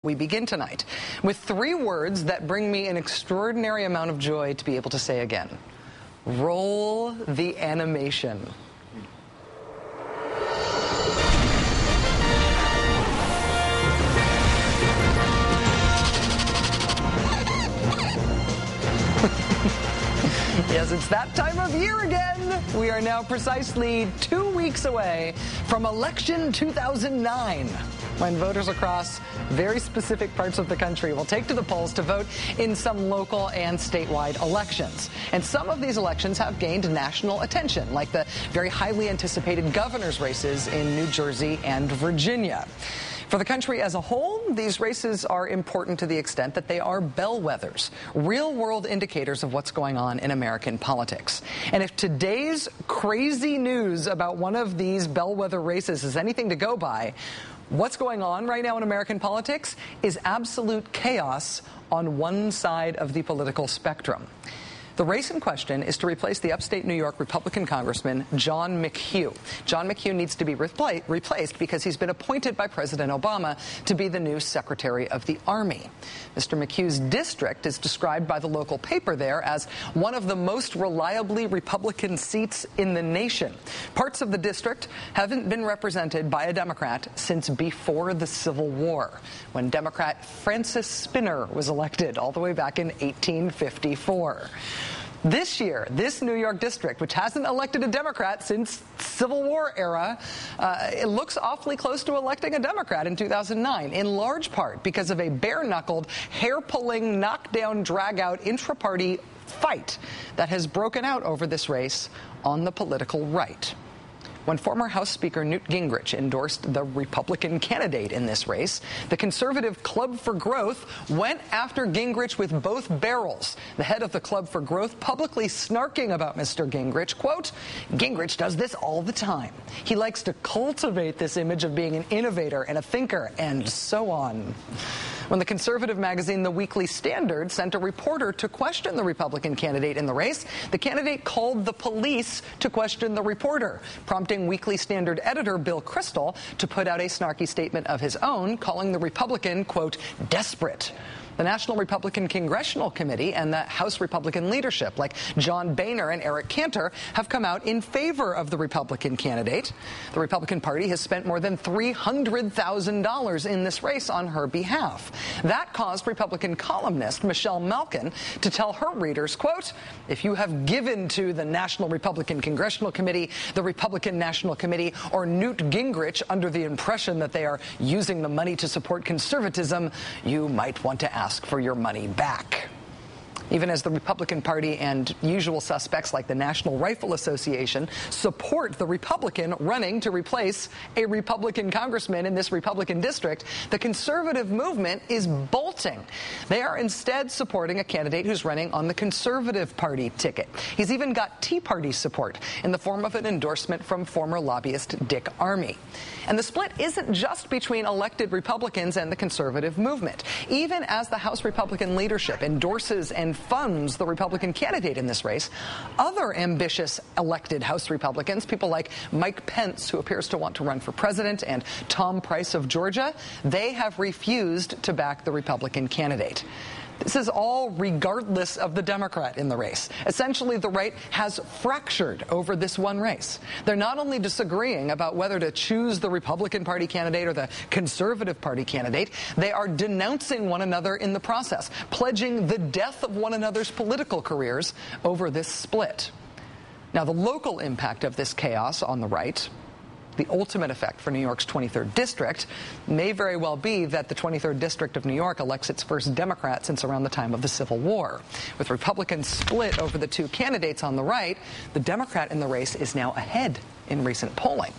We begin tonight with three words that bring me an extraordinary amount of joy to be able to say again. Roll the animation. Yes, it's that time of year again. We are now precisely 2 weeks away from election 2009, when voters across very specific parts of the country will take to the polls to vote in some local and statewide elections. And some of these elections have gained national attention, like the very highly anticipated governor's races in New Jersey and Virginia. For the country as a whole, these races are important to the extent that they are bellwethers, real-world indicators of what's going on in American politics. And if today's crazy news about one of these bellwether races is anything to go by, what's going on right now in American politics is absolute chaos on one side of the political spectrum. The race in question is to replace the upstate New York Republican Congressman John McHugh. John McHugh needs to be replaced because he's been appointed by President Obama to be the new Secretary of the Army. Mr. McHugh's district is described by the local paper there as one of the most reliably Republican seats in the nation. Parts of the district haven't been represented by a Democrat since before the Civil War, when Democrat Francis Spinner was elected all the way back in 1854. This year, this New York district, which hasn't elected a Democrat since Civil War era, it looks awfully close to electing a Democrat in 2009, in large part because of a bare-knuckled, hair-pulling, knockdown, drag-out, intra-party fight that has broken out over this race on the political right. When former House Speaker Newt Gingrich endorsed the Republican candidate in this race, the conservative Club for Growth went after Gingrich with both barrels. The head of the Club for Growth publicly snarking about Mr. Gingrich, quote, "Gingrich does this all the time. He likes to cultivate this image of being an innovator and a thinker," and so on. When the conservative magazine The Weekly Standard sent a reporter to question the Republican candidate in the race, the candidate called the police to question the reporter, prompting Weekly Standard editor Bill Kristol to put out a snarky statement of his own, calling the Republican, quote, "desperate." The National Republican Congressional Committee and the House Republican leadership, like John Boehner and Eric Cantor, have come out in favor of the Republican candidate. The Republican Party has spent more than $300,000 in this race on her behalf. That caused Republican columnist Michelle Malkin to tell her readers, quote, "If you have given to the National Republican Congressional Committee, the Republican National Committee, or Newt Gingrich under the impression that they are using the money to support conservatism, you might want to ask for your money back." Even as the Republican Party and usual suspects like the National Rifle Association support the Republican running to replace a Republican congressman in this Republican district, the conservative movement is bolting. They are instead supporting a candidate who's running on the Conservative Party ticket. He's even got Tea Party support in the form of an endorsement from former lobbyist Dick Armey. And the split isn't just between elected Republicans and the conservative movement. Even as the House Republican leadership endorses and funds the Republican candidate in this race, other ambitious elected House Republicans, people like Mike Pence, who appears to want to run for president, and Tom Price of Georgia, they have refused to back the Republican candidate. This is all regardless of the Democrat in the race. Essentially, the right has fractured over this one race. They're not only disagreeing about whether to choose the Republican Party candidate or the Conservative Party candidate, they are denouncing one another in the process, pledging the death of one another's political careers over this split. Now, the local impact of this chaos on the right, the ultimate effect for New York's 23rd district, may very well be that the 23rd district of New York elects its first Democrat since around the time of the Civil War. With Republicans split over the two candidates on the right, the Democrat in the race is now ahead in recent polling.